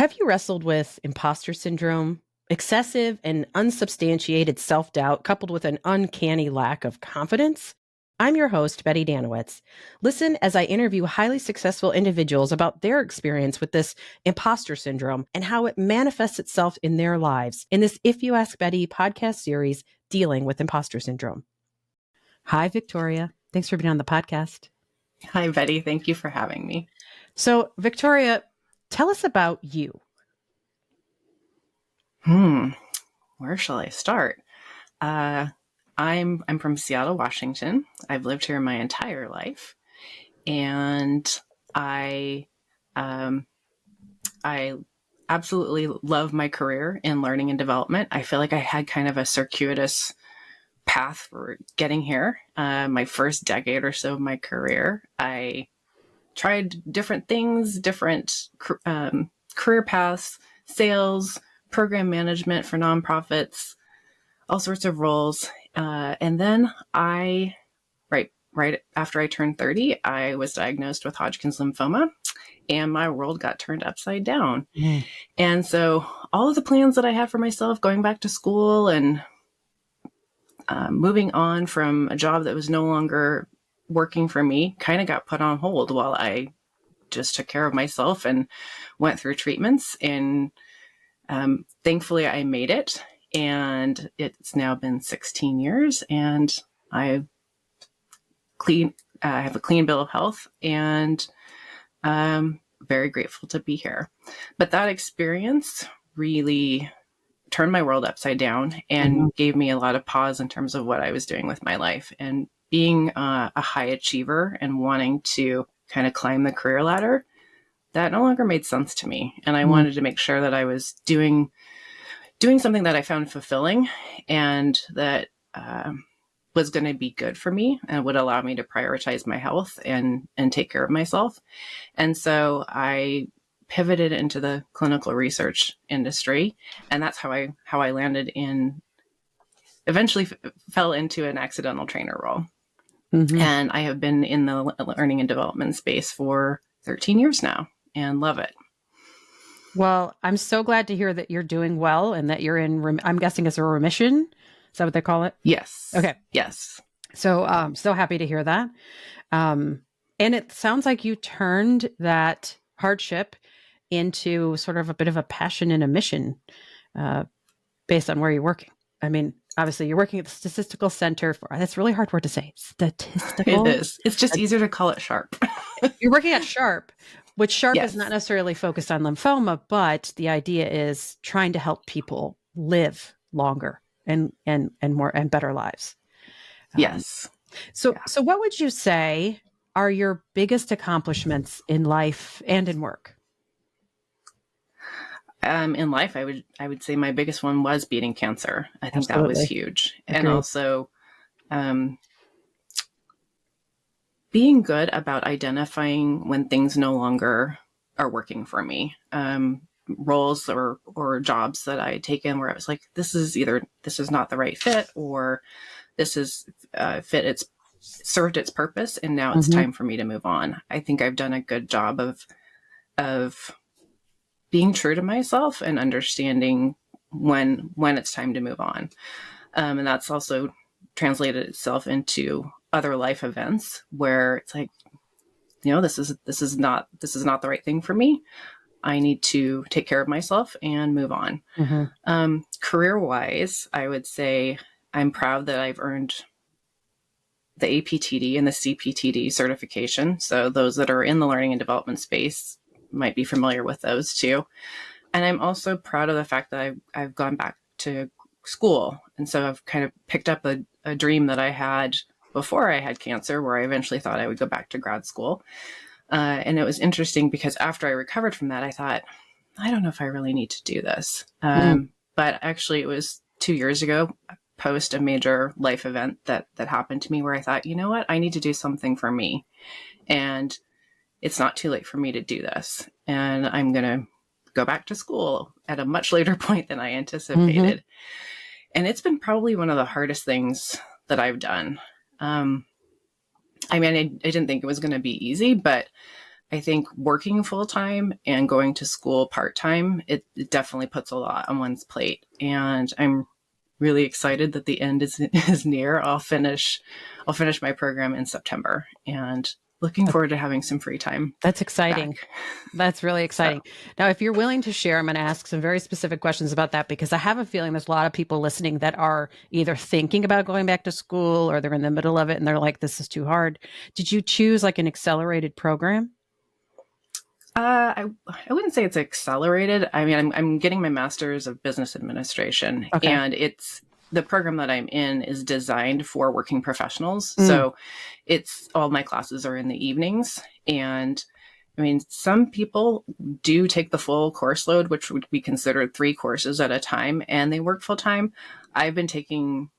Have you wrestled with imposter syndrome, excessive and unsubstantiated self doubt coupled with an uncanny lack of confidence? I'm your host, Betty Danowitz. Listen as I interview highly successful individuals about their experience with this imposter syndrome and how it manifests itself in their lives in this If You Ask Betty podcast series dealing with imposter syndrome. Hi, Victoria. Thanks for being on the podcast. Hi, Betty. Thank you for having me. So, Victoria, tell us about you. Where shall I start? I'm from Seattle, Washington. I've lived here my entire life, and I absolutely love my career in learning and development. I feel like I had kind of a circuitous path for getting here. My first decade or so of my career, I tried different things, different career paths, sales, program management for nonprofits, all sorts of roles. And then right after I turned 30, I was diagnosed with Hodgkin's lymphoma, and my world got turned upside down. And so all of the plans that I had for myself, going back to school and moving on from a job that was no longer working for me, kind of got put on hold while I just took care of myself and went through treatments. And thankfully I made it, and it's now been 16 years, and I have a clean bill of health, and very grateful to be here. But that experience really turned my world upside down and gave me a lot of pause in terms of what I was doing with my life. And being a high achiever and wanting to kind of climb the career ladder, that no longer made sense to me. And I wanted to make sure that I was doing something that I found fulfilling and that was going to be good for me and would allow me to prioritize my health and take care of myself. And so I pivoted into the clinical research industry, and that's how I landed in, eventually fell into an accidental trainer role. And I have been in the learning and development space for 13 years now and love it. Well, I'm so glad to hear that you're doing well and that you're in, I'm guessing it's a remission. Is that what they call it? Yes. Okay. Yes. So so happy to hear that. And it sounds like you turned that hardship into sort of a bit of a passion and a mission based on where you're working. I mean, obviously you're working at the statistical center for, that's a really hard word to say. Statistical. It is. It's just easier to call it SHARP. You're working at SHARP, which SHARP Yes. is not necessarily focused on lymphoma, but the idea is trying to help people live longer and more and better lives. Yes. So what would you say are your biggest accomplishments in life and in work? In life, I would say my biggest one was beating cancer. I think that was huge. Agreed. And also being good about identifying when things no longer are working for me. Roles or jobs that I had taken where I was like, this is not the right fit, or this is it's served its purpose, and now it's time for me to move on. I think I've done a good job of being true to myself and understanding when it's time to move on. And that's also translated itself into other life events where it's like, this is not the right thing for me. I need to take care of myself and move on. Career-wise, I would say I'm proud that I've earned the APTD and the CPTD certification. So those that are in the learning and development space might be familiar with those too. And I'm also proud of the fact that I've gone back to school. And so I've kind of picked up a dream that I had before I had cancer, where I eventually thought I would go back to grad school. And it was interesting because after I recovered from that, I thought, I don't know if I really need to do this. But actually it was 2 years ago, post a major life event that happened to me, where I thought, you know what, I need to do something for me. And it's not too late for me to do this. And I'm going to go back to school at a much later point than I anticipated. And it's been probably one of the hardest things that I've done. I mean, I didn't think it was going to be easy, but I think working full time and going to school part time, it definitely puts a lot on one's plate. And I'm really excited that the end is near. I'll finish my program in September, and looking forward to having some free time. That's exciting. Back. That's really exciting. So, Now, if you're willing to share, I'm going to ask some very specific questions about that, because I have a feeling there's a lot of people listening that are either thinking about going back to school or they're in the middle of it and they're like, this is too hard. Did you choose like an accelerated program? I wouldn't say it's accelerated. I mean, I'm getting my master's of business administration, Okay. and the program that I'm in is designed for working professionals. So it's all my classes are in the evenings. And I mean, some people do take the full course load, which would be considered 3 courses at a time, and they work full time. I've been taking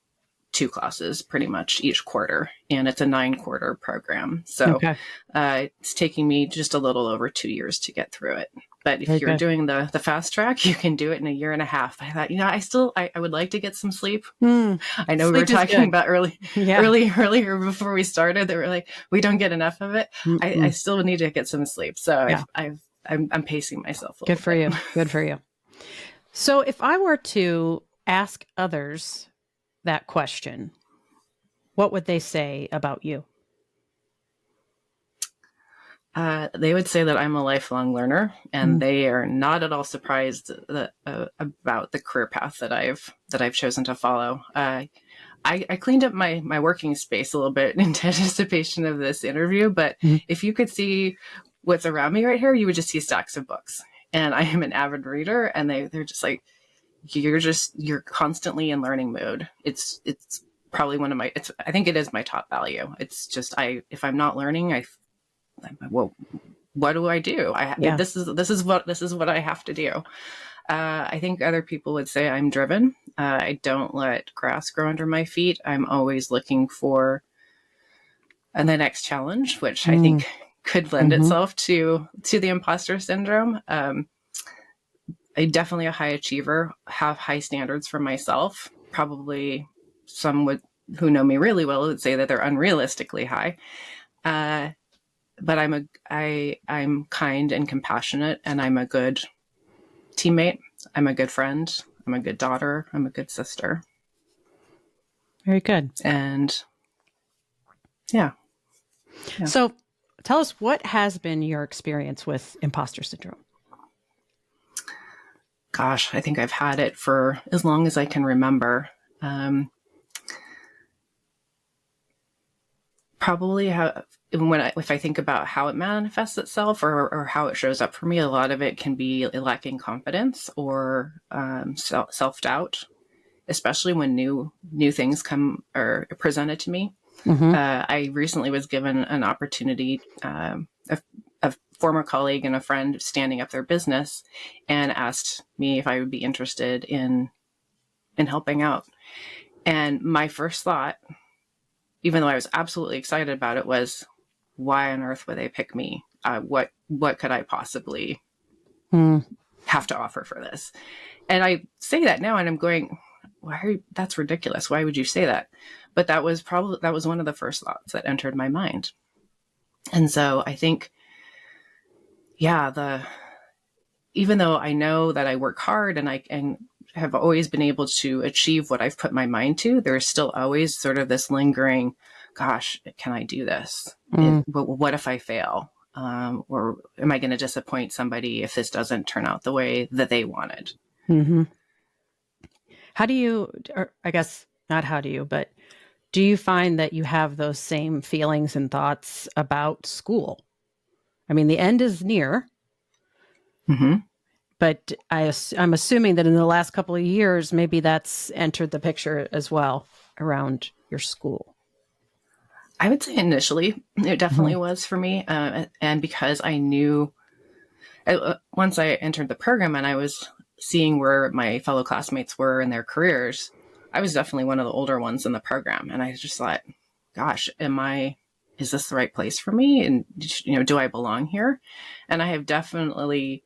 2 classes pretty much each quarter, and it's a 9-quarter program. So Okay. it's taking me just a little over 2 years to get through it. But if Very you're good. doing the fast track, you can do it in a year and a half. I thought, I would like to get some sleep. I know we were Sleep is talking good. about Yeah. earlier before we started. They were like, we don't get enough of it. I still need to get some sleep. So Yeah. I'm pacing myself a Good little for bit. you. Good for you. So if I were to ask others that question, what would they say about you? They would say that I'm a lifelong learner, and they are not at all surprised about the career path that I've chosen to follow. I cleaned up my working space a little bit in anticipation of this interview, but if you could see what's around me right here, you would just see stacks of books. And I am an avid reader, and they're just like, you're constantly in learning mode. It's probably I think it is my top value. It's just, if I'm not learning, well, what do I do? Yeah. This is what I have to do. I think other people would say I'm driven. I don't let grass grow under my feet. I'm always looking for the next challenge, which I think could lend itself to the imposter syndrome. I'm definitely a high achiever, have high standards for myself. Probably some who know me really well would say that they're unrealistically high. But I'm kind and compassionate, and I'm a good teammate. I'm a good friend. I'm a good daughter. I'm a good sister. Very good. And yeah. So tell us, what has been your experience with imposter syndrome? Gosh, I think I've had it for as long as I can remember. Probably if I think about how it manifests itself or how it shows up for me, a lot of it can be lacking confidence or self-doubt, especially when new things come or presented to me. I recently was given an opportunity, a former colleague and a friend standing up their business and asked me if I would be interested in helping out. And my first thought, even though I was absolutely excited about it, was, why on earth would they pick me? What could I possibly have to offer for this? And I say that now, and I'm going, that's ridiculous. Why would you say that? But that was one of the first thoughts that entered my mind. And so I think, even though I know that I work hard and I have always been able to achieve what I've put my mind to, there's still always sort of this lingering, gosh, can I do this? What if I fail? Or am I going to disappoint somebody if this doesn't turn out the way that they wanted? How do you, or I guess not how do you, but do you find that you have those same feelings and thoughts about school? I mean, the end is near. But I'm assuming that in the last couple of years, maybe that's entered the picture as well around your school. I would say initially it definitely was for me. And because I knew once I entered the program and I was seeing where my fellow classmates were in their careers, I was definitely one of the older ones in the program. And I just thought, gosh, is this the right place for me? And, do I belong here? And I definitely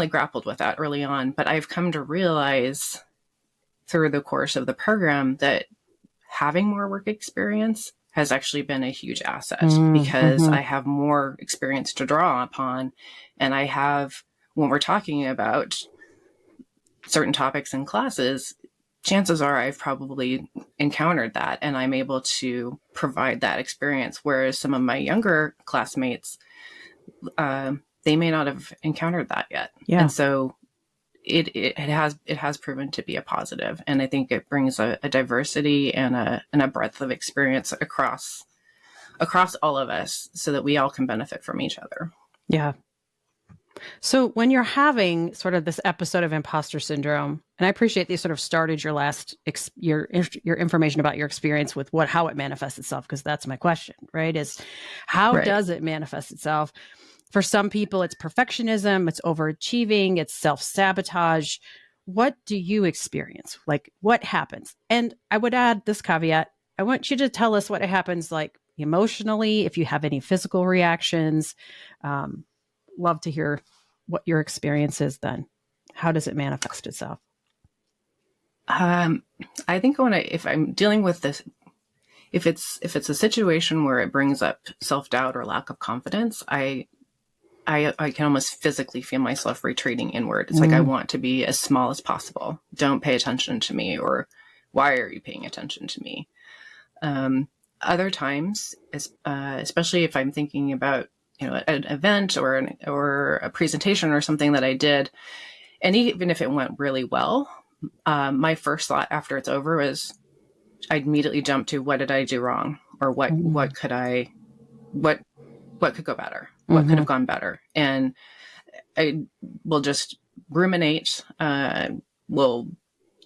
grappled with that early on, but I've come to realize through the course of the program that having more work experience, has actually been a huge asset because I have more experience to draw upon. And I have, when we're talking about certain topics in classes, chances are I've probably encountered that and I'm able to provide that experience. Whereas some of my younger classmates, they may not have encountered that yet. Yeah. And so it has proven to be a positive. And I think it brings a diversity and a breadth of experience across all of us so that we all can benefit from each other. Yeah. So when you're having sort of this episode of imposter syndrome, and I appreciate that you sort of started your your information about your experience with how it manifests itself, because that's my question, right? Is how does it manifest itself? For some people, it's perfectionism, it's overachieving, it's self-sabotage. What do you experience? Like, what happens? And I would add this caveat. I want you to tell us what happens, like emotionally, if you have any physical reactions. Love to hear what your experience is then. How does it manifest itself? I think if I'm dealing with this, if it's a situation where it brings up self-doubt or lack of confidence, I can almost physically feel myself retreating inward. It's like I want to be as small as possible. Don't pay attention to me, or why are you paying attention to me? Other times, especially if I'm thinking about an event or a presentation or something that I did, and even if it went really well, my first thought after it's over is I'd immediately jump to what did I do wrong, or what could go better, what could have gone better, and I will just ruminate. We'll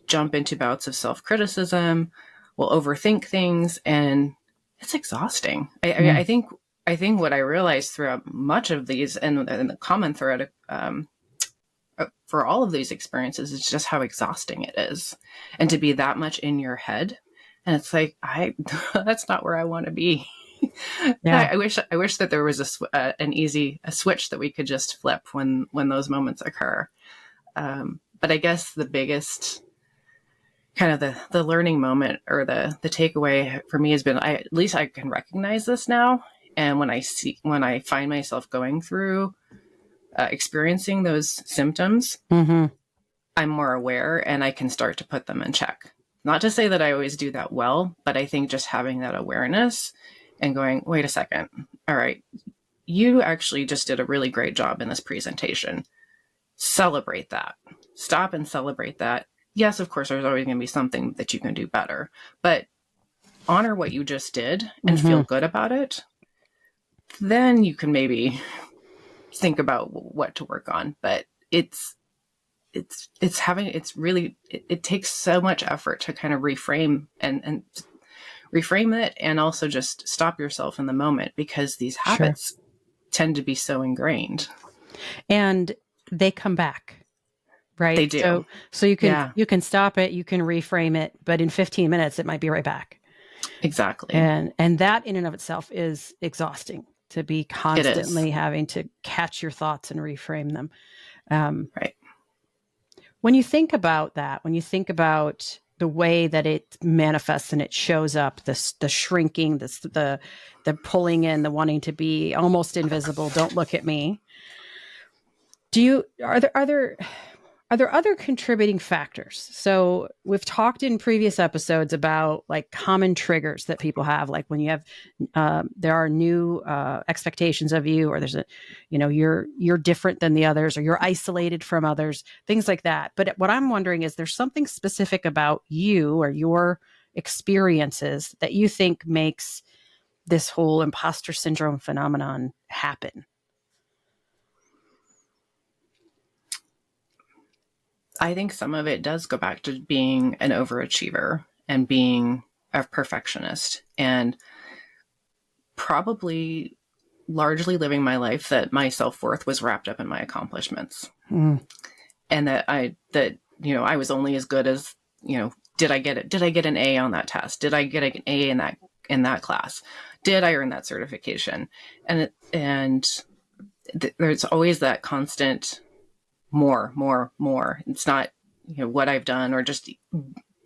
jump into bouts of self-criticism. We'll overthink things, and it's exhausting. I think what I realized throughout much of these, and the common thread for all of these experiences, is just how exhausting it is, and to be that much in your head. And it's like, that's not where I want to be. Yeah. I wish that there was a switch that we could just flip when those moments occur. But I guess the biggest kind of the learning moment, or the takeaway for me, has been, at least I can recognize this now. And when I find myself going through experiencing those symptoms, I'm more aware and I can start to put them in check. Not to say that I always do that well, but I think just having that awareness and going, wait a second, all right, you actually just did a really great job in this presentation. Celebrate that. Stop and celebrate that. Yes, of course, there's always going to be something that you can do better, but honor what you just did and feel good about it. Then you can maybe think about what to work on. But it takes so much effort to kind of reframe and reframe it, and also just stop yourself in the moment, because these habits tend to be so ingrained. And they come back, right? They do. So you can stop it, you can reframe it, but in 15 minutes, it might be right back. Exactly. And that in and of itself is exhausting, to be constantly having to catch your thoughts and reframe them. Right. When you think about that, when you think about the way that it manifests and it shows up, the shrinking, the pulling in, the wanting to be almost invisible, don't look at me. Are there other contributing factors? So we've talked in previous episodes about like common triggers that people have, like when you have, there are new expectations of you, or there's you're different than the others, or you're isolated from others, things like that. But what I'm wondering is, there's something specific about you or your experiences that you think makes this whole imposter syndrome phenomenon happen? I think some of it does go back to being an overachiever and being a perfectionist, and probably largely living my life that my self-worth was wrapped up in my accomplishments. And that I was only as good as, did I get an A on that test? Did I get an A in that class? Did I earn that certification? And there's always that constant more. It's not, what I've done, or just,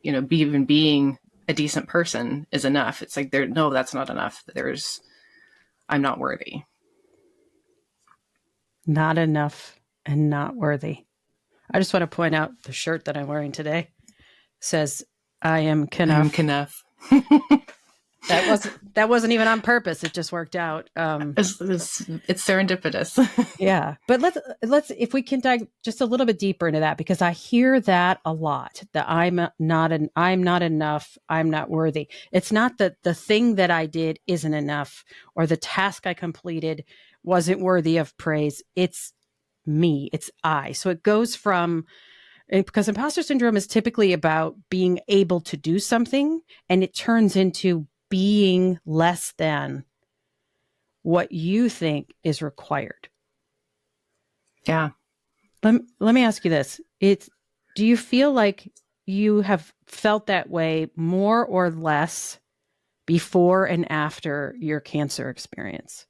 even being a decent person is enough. It's like, no, that's not enough. I'm not worthy. Not enough and not worthy. I just want to point out the shirt that I'm wearing today says, I am I'm Knuff. enough. That wasn't even on purpose. It just worked out. It's serendipitous. Yeah, but let's if we can dive just a little bit deeper into that, because I hear that a lot. That I'm not enough. I'm not worthy. It's not that the thing that I did isn't enough, or the task I completed wasn't worthy of praise. It's me. It's I. So it goes from, because imposter syndrome is typically about being able to do something, and it turns into being less than what you think is required. Yeah. Let me ask you this. Do you feel like you have felt that way more or less before and after your cancer experience?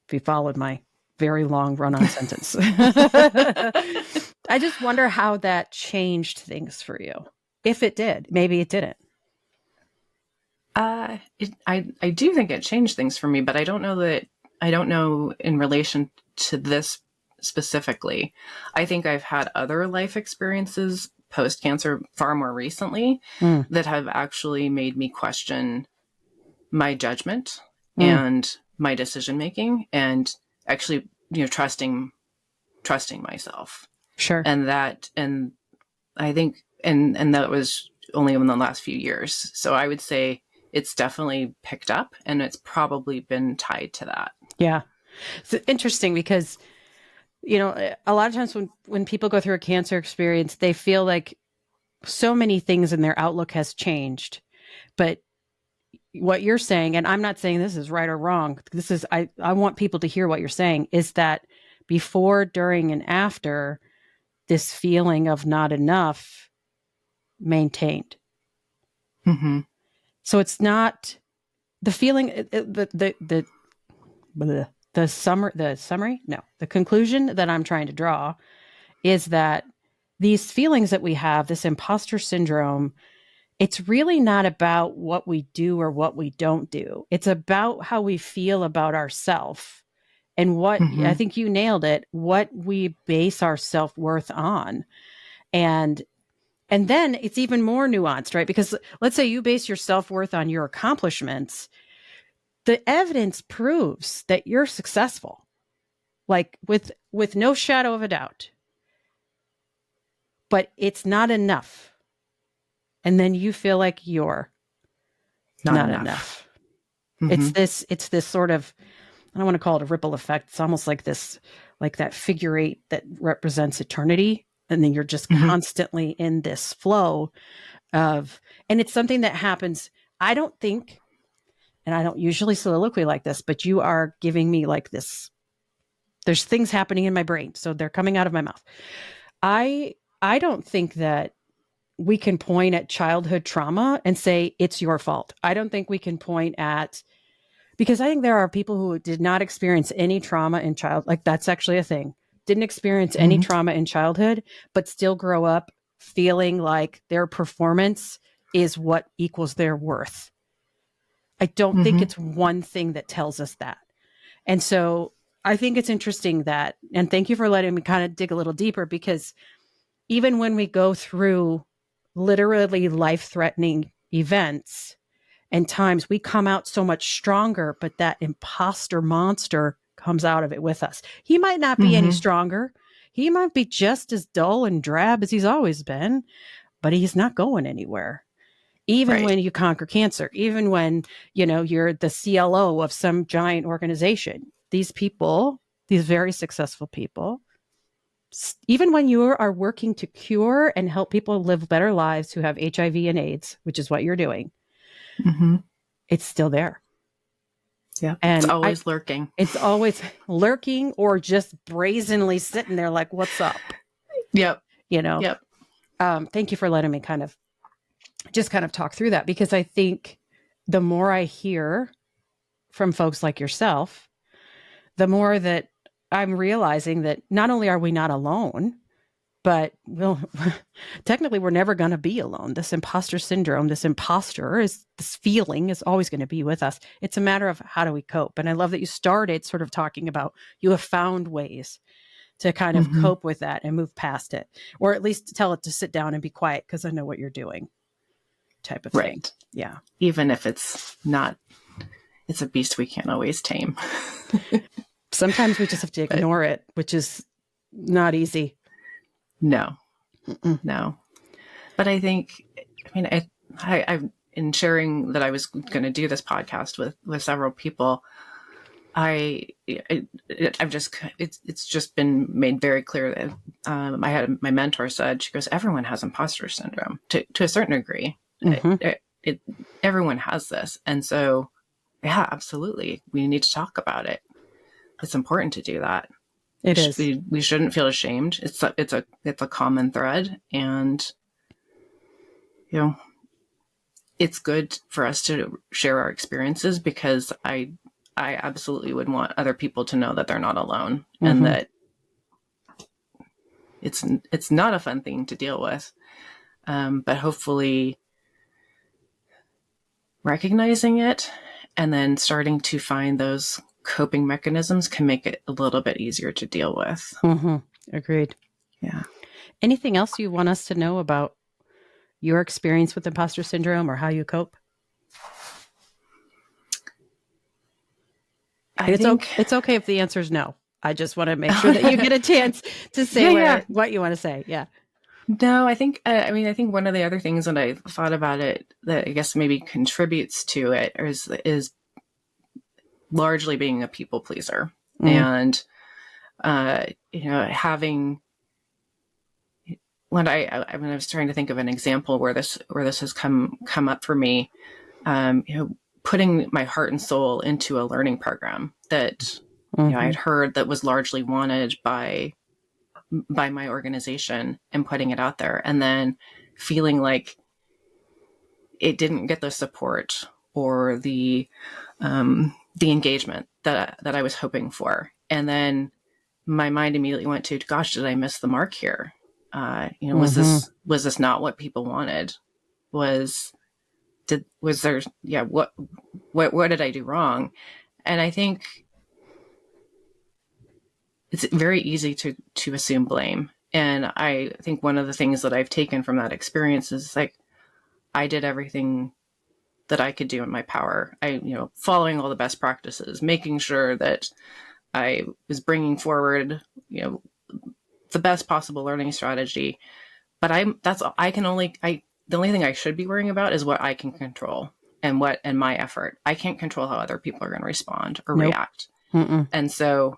If you followed my very long run-on sentence. I just wonder how that changed things for you. If it did, maybe it didn't. I do think it changed things for me, but I don't know in relation to this specifically. I think I've had other life experiences post cancer far more recently that have actually made me question my judgment and my decision making, and actually, trusting myself. Sure. And I think, and that was only in the last few years. So I would say it's definitely picked up, and it's probably been tied to that. Yeah. It's interesting because, a lot of times when people go through a cancer experience, they feel like so many things in their outlook has changed. But what you're saying, and I'm not saying this is right or wrong, I want people to hear what you're saying, is that before, during, and after, this feeling of not enough maintained. Mm-hmm. So it's not the feeling, the summary, no, the conclusion that I'm trying to draw is that these feelings that we have, this imposter syndrome, it's really not about what we do or what we don't do. It's about how we feel about ourselves, and what, I think you nailed it, what we base our self-worth on. And then it's even more nuanced, right? Because let's say you base your self-worth on your accomplishments. The evidence proves that you're successful, like with no shadow of a doubt. But it's not enough. And then you feel like you're not enough. Mm-hmm. It's this sort of, I don't want to call it a ripple effect. It's almost like that figure eight that represents eternity. And then you're just constantly in this flow of, and it's something that happens, I don't think, and I don't usually soliloquy like this, but you are giving me like this, there's things happening in my brain, so they're coming out of my mouth. I don't think that we can point at childhood trauma and say it's your fault. I don't think we can point at, because I think there are people who did not experience any trauma in like that's actually a thing. Didn't experience any trauma in childhood, but still grow up feeling like their performance is what equals their worth. I don't think it's one thing that tells us that. And so I think it's interesting that, and thank you for letting me kind of dig a little deeper, because even when we go through literally life-threatening events and times, we come out so much stronger, but that imposter monster comes out of it with us. He might not be any stronger. He might be just as dull and drab as he's always been, but he's not going anywhere. Even when you conquer cancer, even when, you're the CLO of some giant organization, these people, these very successful people, even when you are working to cure and help people live better lives who have HIV and AIDS, which is what you're doing, it's still there. Yeah. And it's always lurking. It's always lurking, or just brazenly sitting there like, what's up? Yep. Yep. Thank you for letting me kind of talk through that, because I think the more I hear from folks like yourself, the more that I'm realizing that not only are we not alone, but technically we're never going to be alone. This imposter syndrome, this feeling is always going to be with us. It's a matter of how do we cope. And I love that you started sort of talking about you have found ways to kind of cope with that and move past it, or at least tell it to sit down and be quiet because I know what you're doing, type of thing. Yeah. Even if it's a beast we can't always tame. Sometimes we just have to ignore it, which is not easy. No. But I think, I've in sharing that I was going to do this podcast with several people, it's just been made very clear that my mentor said, she goes, everyone has imposter syndrome to a certain degree. Everyone has this. And so, yeah, absolutely. We need to talk about it. It's important to do that. It is. We shouldn't feel ashamed. It's a common thread, and it's good for us to share our experiences, because I absolutely would want other people to know that they're not alone, and that it's not a fun thing to deal with. But hopefully recognizing it and then starting to find those coping mechanisms can make it a little bit easier to deal with. Agreed. Yeah. Anything else you want us to know about your experience with imposter syndrome or how you cope? It's okay if the answer is no. I just want to make sure that you get a chance to say what you want to say. Yeah. No, I think one of the other things that I thought about it that I guess maybe contributes to it is largely being a people pleaser, and having, when I was trying to think of an example where this has come up for me, putting my heart and soul into a learning program that I'd heard that was largely wanted by my organization, and putting it out there, and then feeling like it didn't get the support or the engagement that I was hoping for. And then my mind immediately went to, gosh, did I miss the mark here? Was this not what people wanted? What did I do wrong? And I think it's very easy to assume blame. And I think one of the things that I've taken from that experience is like, I did everything that I could do in my power. Following all the best practices, making sure that I was bringing forward, the best possible learning strategy. But the only thing I should be worrying about is what I can control and my effort. I can't control how other people are going to respond or react. And so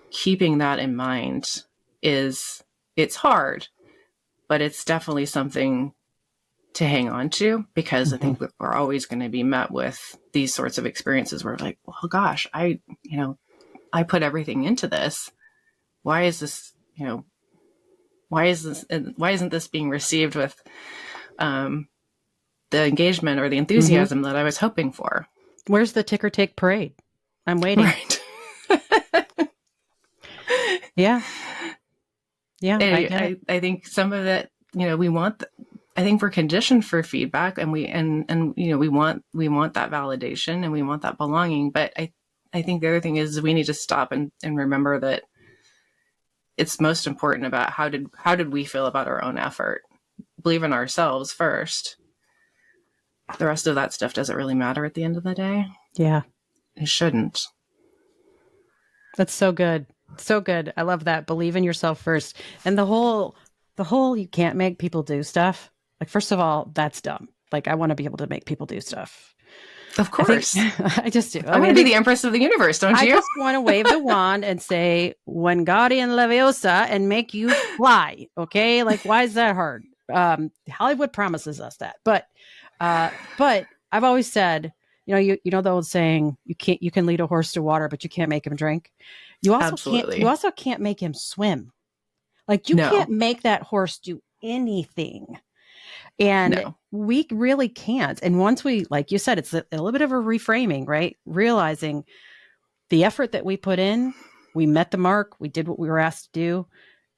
keeping that in mind it's hard, but it's definitely something to hang on to, because I think we're always going to be met with these sorts of experiences where we're like, well, gosh, I put everything into this. Why isn't this being received with the engagement or the enthusiasm that I was hoping for? Where's the ticker tape parade? I'm waiting. Right. Yeah. I think some of it, we want. I think we're conditioned for feedback, and we want that validation, and we want that belonging. But I think the other thing is we need to stop and remember that it's most important about how did we feel about our own effort. Believe in ourselves first. The rest of that stuff doesn't really matter at the end of the day. Yeah. It shouldn't. That's so good. So good. I love that. Believe in yourself first. And the whole you can't make people do stuff. Like, first of all, that's dumb. Like, I want to be able to make people do stuff. Of course. I just do. I want to be the empress of the universe, don't you? I just want to wave the wand and say, Wingardium Leviosa, and make you fly. Okay? Like, why is that hard? Hollywood promises us that. But I've always said, you know the old saying, you can lead a horse to water, but you can't make him drink. You also can't make him swim. Like, you can't make that horse do anything. And we really can't. And once we, like you said, it's a little bit of a reframing, right? Realizing the effort that we put in, we met the mark, we did what we were asked to do.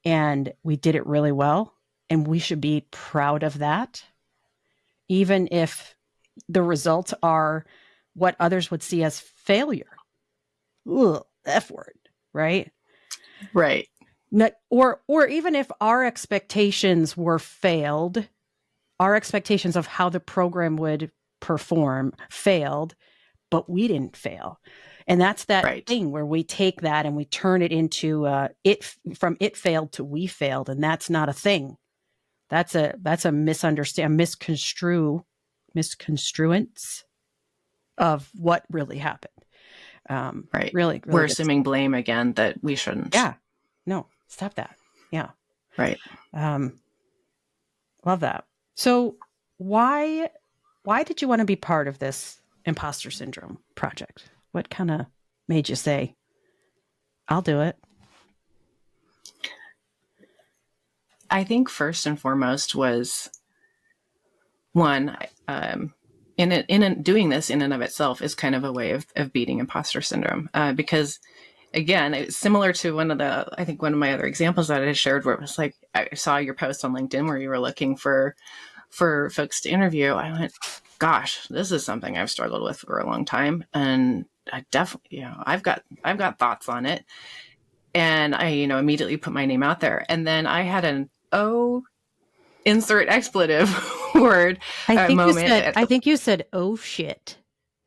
and we did it really well. And we should be proud of that, even if the results are what others would see as failure. Ugh, F word, right? Right. Or even if our expectations were failed, our expectations of how the program would perform failed, but we didn't fail. And that's that thing where we take that and we turn it into it failed to we failed, and that's not a thing. That's a misconstruence of what really happened. Right. Really we're assuming blame again that we shouldn't. Yeah. No, stop that. Yeah. Right. Love that. So why did you want to be part of this Imposter Syndrome project? What kind of made you say, I'll do it? I think first and foremost was one, in doing this in and of itself is kind of a way of beating imposter syndrome. Because again, it's similar to one of my other examples that I shared, where it was like, I saw your post on LinkedIn where you were looking for folks to interview. I went, gosh, this is something I've struggled with for a long time. And I definitely, I've got thoughts on it. And I, immediately put my name out there. And then I had an insert expletive word moment. I think you said, oh shit.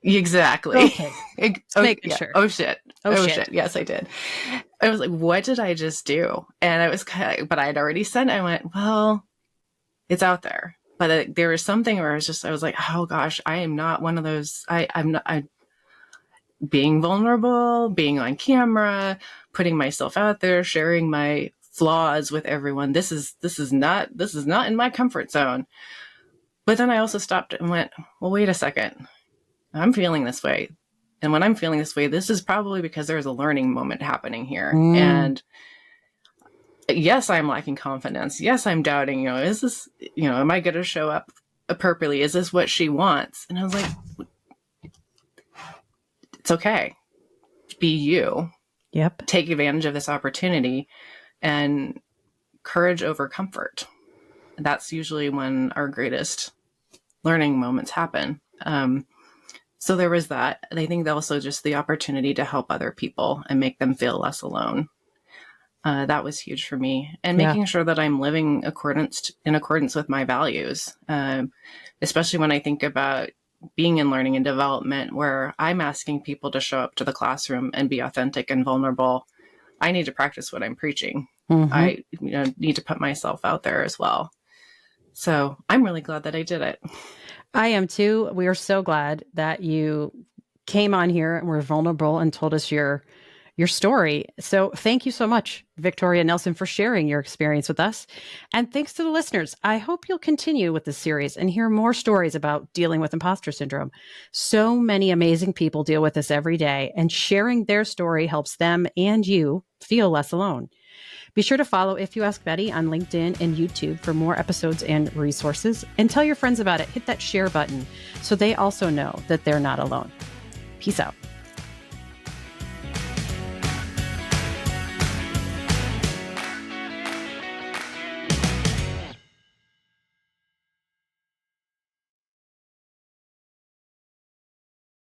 Exactly. Okay. Sure. Oh shit. Oh shit. Yes, I did. I was like, what did I just do? And I was but I had already sent, I went, well, it's out there. But there was something where I was like, oh gosh, I am not one of those. I'm being vulnerable, being on camera, putting myself out there, sharing my flaws with everyone. This is not in my comfort zone. But then I also stopped and went, well, wait a second. I'm feeling this way. And when I'm feeling this way, this is probably because there's a learning moment happening here. And yes, I'm lacking confidence. Yes, I'm doubting, is this, am I going to show up appropriately? Is this what she wants? And I was like, it's okay. Be you. Yep. Take advantage of this opportunity, and courage over comfort. That's usually when our greatest learning moments happen. So there was that. And I think also just the opportunity to help other people and make them feel less alone. That was huge for me. And making sure that I'm living in accordance with my values, especially when I think about being in learning and development, where I'm asking people to show up to the classroom and be authentic and vulnerable. I need to practice what I'm preaching. Mm-hmm. I need to put myself out there as well. So I'm really glad that I did it. I am too. We are so glad that you came on here and were vulnerable and told us your story. So thank you so much, Victoria Nelson, for sharing your experience with us. And thanks to the listeners. I hope you'll continue with this series and hear more stories about dealing with imposter syndrome. So many amazing people deal with this every day, and sharing their story helps them and you feel less alone. Be sure to follow If You Ask Betty on LinkedIn and YouTube for more episodes and resources, and tell your friends about it. Hit that share button so they also know that they're not alone. Peace out.